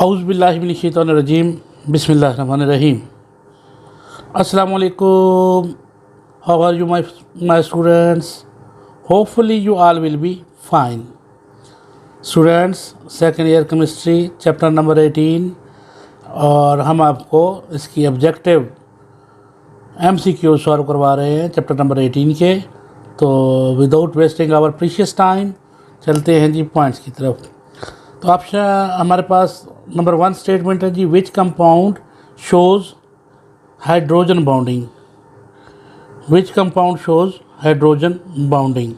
औज़ुबिल्लाहिमिनश्शैतानिर्रजीम बिस्मिल्लाहिर्रहमानिर्रहीम। अस्सलामु अलैकुम। How are you my students? Hopefully you all will be fine. Students, second year chemistry chapter number 18 और हम आपको इसकी ऑब्जेक्टिव MCQ सॉल्व करवा रहे हैं चैप्टर नंबर 18 के। तो without wasting our precious time चलते हैं जी पॉइंट्स की तरफ। तो ऑप्शन हमारे पास नंबर 1 स्टेटमेंट है जी, which compound shows hydrogen bonding. Which compound shows hydrogen bonding?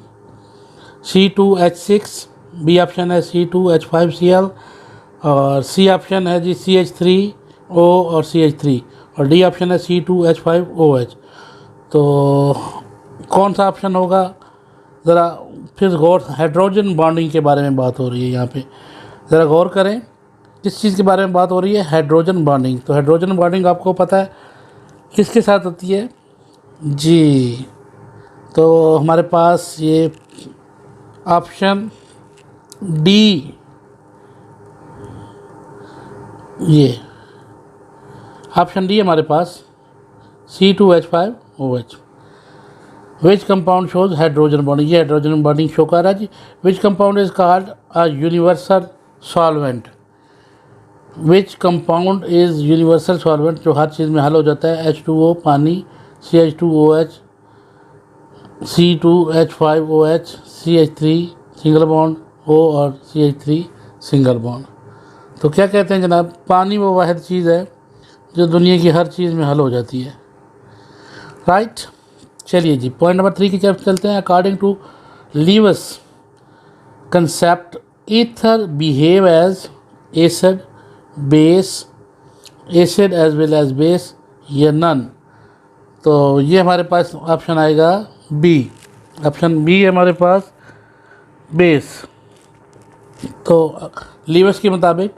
C2H6, B option है C2H5Cl और सी ऑप्शन है जी CH3O और CH3 और डी ऑप्शन है C2H5OH। तो कौन सा ऑप्शन होगा? ज़रा फिर गौर, हाइड्रोजन बॉन्डिंग के बारे में बात हो रही है यहाँ पे, ज़रा गौर करें किस चीज़ के बारे में बात हो रही है? Hydrogen bonding. तो हाइड्रोजन बॉन्डिंग आपको पता है किसके साथ होती है जी? तो हमारे पास ये ऑप्शन डी, ये ऑप्शन डी हमारे पास C2H5OH। Which compound shows hydrogen bonding, ये हाइड्रोजन बॉन्डिंग शो कर रहा है जी। Which compound is called a universal solvent. Which compound is universal solvent, जो हर चीज़ में हल हो जाता है। H2O पानी, CH2OH, C2H5OH, CH3 single bond O और CH3 सिंगल बॉन्ड। तो क्या कहते हैं जनाब? पानी वो वाहिद चीज़ है जो दुनिया की हर चीज़ में हल हो जाती है। राइट, चलिए जी पॉइंट नंबर 3 की तरफ चलते हैं। According to Lewis concept, ether behave as acid, base, acid as well as base या नन। तो ये हमारे पास ऑप्शन आएगा बी। ऑप्शन बी है हमारे पास बेस। तो लीवस के मुताबिक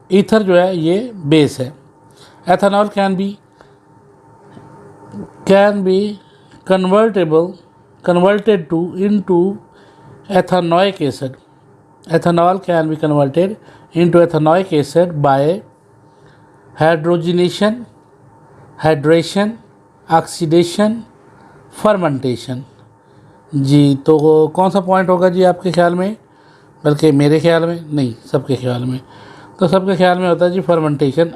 ईथर जो है ये बेस है। Ethanol can be converted to into ethanoic acid. Ethanol can be converted into ethanoic acid by hydrogenation, hydration, oxidation, fermentation। जी तो कौन सा पॉइंट होगा जी आपके ख्याल में? बल्कि मेरे ख्याल में नहीं, सबके ख्याल में। तो सबके ख्याल में होता है जी फर्मेंटेशन।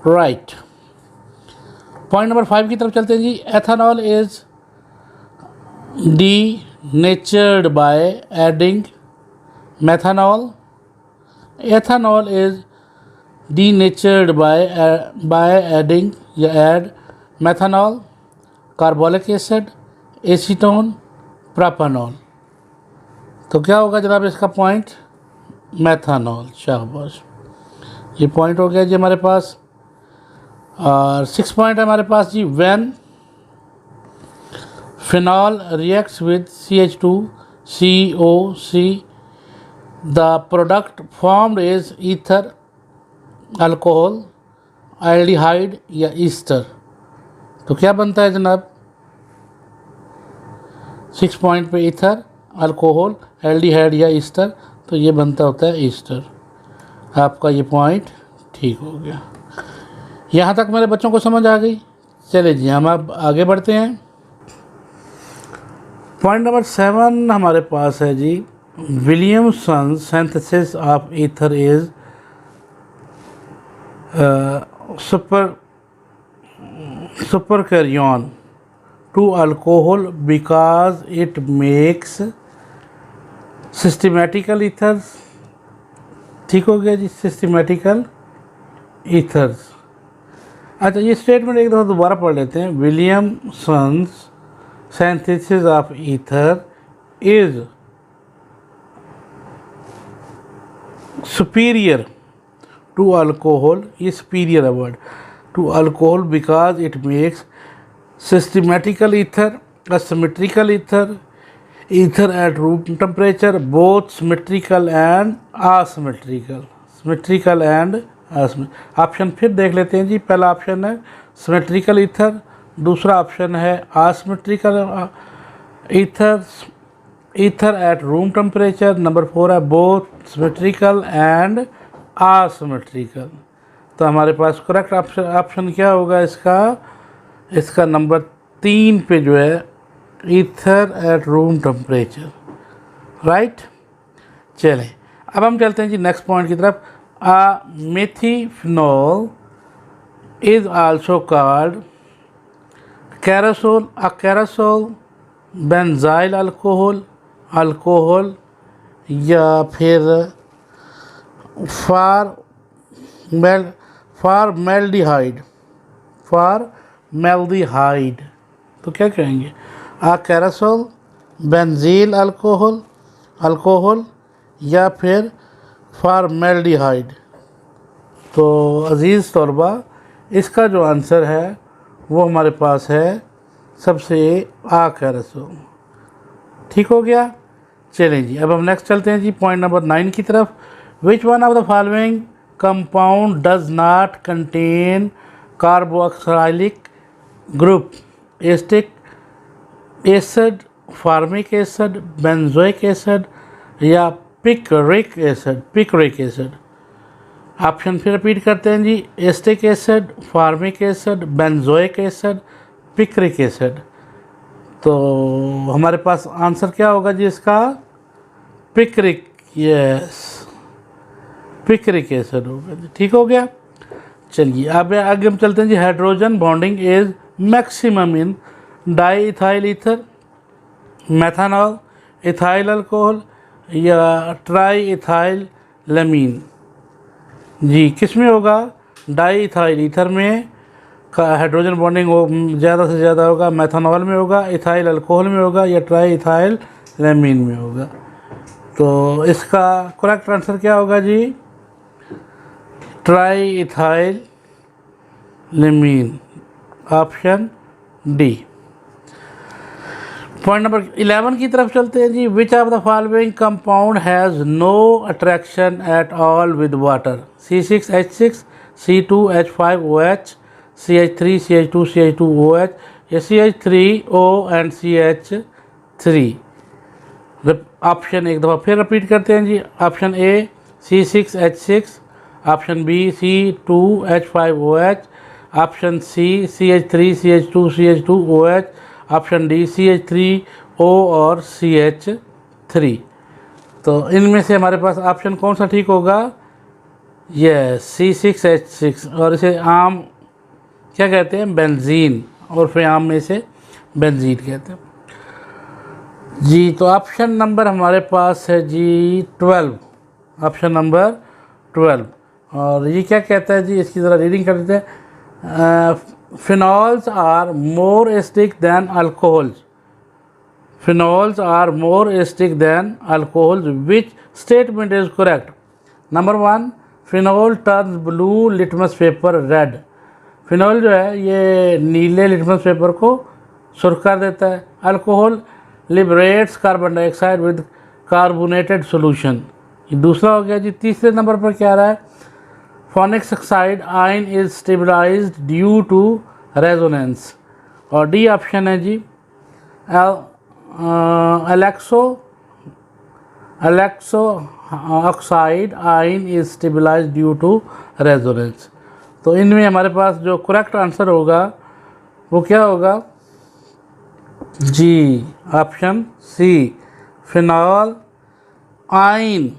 राइट, पॉइंट नंबर 5 की तरफ चलते हैं जी। Ethanol is denatured by adding methanol. Ethanol is denatured by adding या add methanol, carbolic acid, acetone, propanol। तो क्या होगा जनाब इसका पॉइंट? मेथानॉल। शाबाश, ये पॉइंट हो गया जी हमारे पास। और 6 पॉइंट है हमारे पास जी। When phenol reacts with CH2COC, the product formed is ether, alcohol, aldehyde या ईस्टर। तो क्या बनता है जनाब 6 पॉइंट पे? ईथर, अल्कोहल, एल्डिहाइड या ईस्टर। तो ये बनता होता है ईस्टर। आपका ये पॉइंट ठीक हो गया। यहाँ तक मेरे बच्चों को समझ आ गई? चले जी हम अब आगे बढ़ते हैं। पॉइंट नंबर 7 हमारे पास है जी। Williamson synthesis of ether is supercarrion to alcohol because it makes systematical ethers। ठीक हो गया जी, सिस्टमेटिकल ईथर्स। अच्छा, ये स्टेटमेंट एक दफ़ा दोबारा पढ़ लेते हैं। Williamson's synthesis of ether is superior to alcohol, is superior word to alcohol because it makes systematical ether, a symmetrical ether, ether at room temperature, both symmetrical and asymmetrical, symmetrical and asymmetrical। Option फिर देख लेते हैं जी। पहला option है symmetrical ether, दूसरा option है asymmetrical ethers ether at room temperature. Number 4 है both symmetrical and asymmetrical. तो हमारे पास करेक्ट ऑप्शन क्या होगा इसका नंबर 3 पे जो है ether at room temperature, right. चलें अब हम चलते हैं जी नेक्स्ट पॉइंट की तरफ। Methylphenol is also called cresol, cresol, benzyl alcohol, alcohol, या फिर फॉर्मेल्डिहाइड, फॉर्मेल्डिहाइड। तो क्या कहेंगे? कैरोसोल, बेंजील अल्कोहल, अल्कोहल, या फिर फॉर्मेल्डिहाइड। तो अज़ीज़ तलबा इसका जो आंसर है वो हमारे पास है सबसे कैरोसोल। ठीक हो गया। चलें जी अब हम नेक्स्ट चलते हैं जी पॉइंट नंबर 9 की तरफ। Which one of the following compound does not contain carboxylic group? Acetic acid, formic acid, benzoic acid, या picric acid, picric acid. Option फिर रिपीट करते हैं जी। Acetic acid, formic acid, benzoic acid, picric acid. तो हमारे पास answer क्या होगा जी इसका? पिक्रिक, यस, पिक्रिक एसिड होगा जी। ठीक हो गया। चलिए अब आगे हम चलते हैं जी। Hydrogen bonding is maximum in diethyl ether, methanol, ethyl alcohol, या ट्राई इथाइल लेमीन। जी किस में होगा? डाई इथाइल ईथर में का हाइड्रोजन बॉन्डिंग वो ज़्यादा से ज़्यादा होगा, मेथनॉल में होगा, इथाइल अल्कोहल में होगा, या ट्राई इथाइल लेमीन में होगा। तो इसका करेक्ट आंसर क्या होगा जी? Triethylamine, option D. Point number 11 की तरफ चलते हैं जी। Which of the following compound has no attraction at all with water? C6H6, C2H5OH, CH3CH2CH2OH, या CH3O एंड CH3। ऑप्शन एक दफ़ा फिर रिपीट करते हैं जी। Option A C6H6, option B C2H5OH, option C CH3CH2CH2OH, option D CH3O और CH3। तो इनमें से हमारे पास ऑप्शन कौन सा ठीक होगा? Yes, C6H6। और इसे आम क्या कहते हैं? बेंजीन, और फिर आम में से बेंजीन कहते हैं जी। तो ऑप्शन नंबर हमारे पास है जी 12, ऑप्शन नंबर 12। और ये क्या कहता है जी? इसकी ज़रा रीडिंग कर देते हैं। Phenols are more acidic than alcohols, phenols are more acidic than alcohols, which statement is correct? Number 1, phenol turns blue litmus paper red. Phenol जो है ये नीले लिटमस पेपर को सुर्ख कर देता है। Alcohol liberates carbon dioxide with carbonated solution. ये दूसरा हो गया जी। तीसरे नंबर पर क्या आ रहा है? Phenoxide ion is stabilized due to resonance. और डी ऑप्शन है जी alkoxide ion is stabilized due to resonance. तो इनमें हमारे पास जो करेक्ट आंसर होगा वो क्या होगा जी? Option C, phenol ion,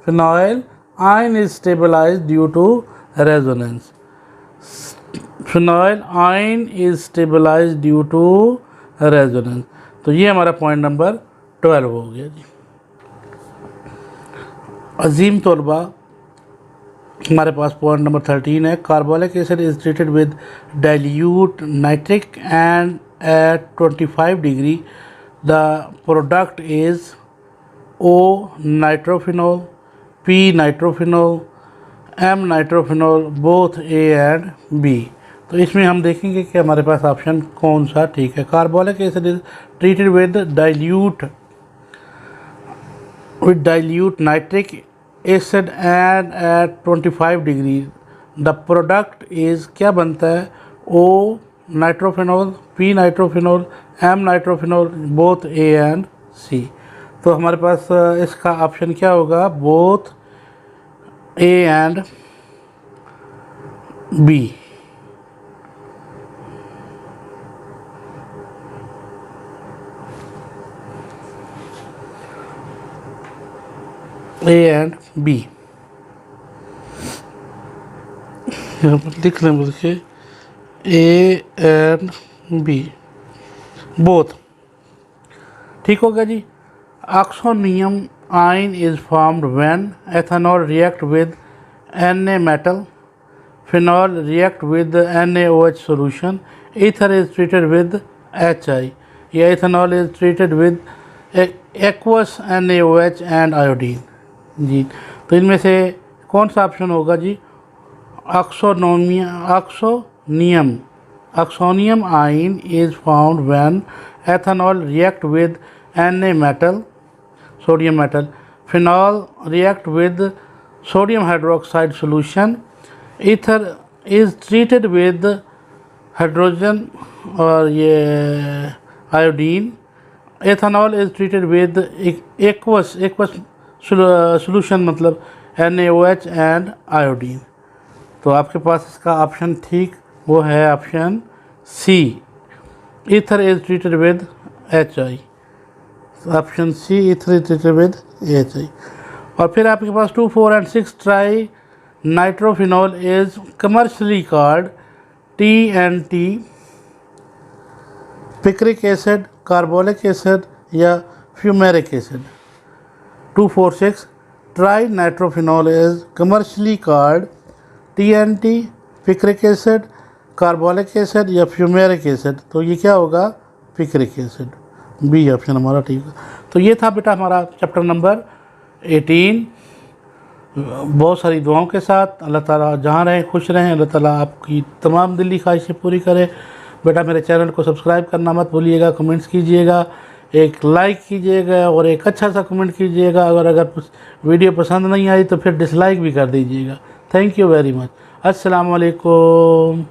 phenol ion is stabilized due to resonance. Phenol ion is stabilized due to resonance. तो ये हमारा पॉइंट नंबर 12 हो गया जी। अजीम तलबा हमारे पास पॉइंट नंबर 13 है। Carbolic acid is treated with dilute nitric and at 25 degree the product is O nitrophenol, P nitrophenol, M nitrophenol, both A and B। तो इसमें हम देखेंगे कि हमारे पास ऑप्शन कौन सा ठीक है। Carbolic acid is treated with dilute nitric acid and at 25 degree the product is क्या बनता है? O nitrophenol, P nitrophenol, M nitrophenol, both A and C. तो हमारे पास इसका ऑप्शन क्या होगा, both A and B. A and B यहाँ पर लिख लें, देखिए ए एंड बी बोथ। ठीक हो गया जी। Oxonium ion is formed when ethanol react with Na metal, phenol react with NaOH solution, ether is treated with HI, या ethanol is treated with aqueous NaOH and iodine जी। तो इनमें से कौन सा ऑप्शन होगा जी, oxonium ion is found when ethanol react with Na metal, sodium metal, phenol react with sodium hydroxide solution, ether is treated with hydrogen और ये iodine, ethanol is treated with aqueous solution मतलब NaOH and iodine। तो आपके पास इसका option ठीक वो है option C, ether is treated with HI। Option C, ether is treated with HI। और फिर आपके पास 2, 4 and 6 trinitrophenol is commercially called TNT, picric acid, carbolic acid या fumaric acid. 2, 4, 6 trinitrophenol is commercially called TNT, picric acid, carbolic acid या fumaric acid. तो ये क्या होगा, पिक्रिक एसिड, बी ऑप्शन हमारा ठीक है। तो ये था बेटा हमारा चैप्टर नंबर 18। बहुत सारी दुआओं के साथ। अल्लाह ताला जहाँ रहें खुश रहें, अल्लाह ताला आपकी तमाम दिली ख्वाहिशें पूरी करे। बेटा मेरे चैनल को सब्सक्राइब करना मत भूलिएगा, कमेंट्स कीजिएगा, एक लाइक कीजिएगा और एक अच्छा सा कमेंट कीजिएगा। अगर वीडियो पसंद नहीं आई तो फिर डिसलाइक भी कर दीजिएगा। Thank you very much. अस्सलाम वालेकुम।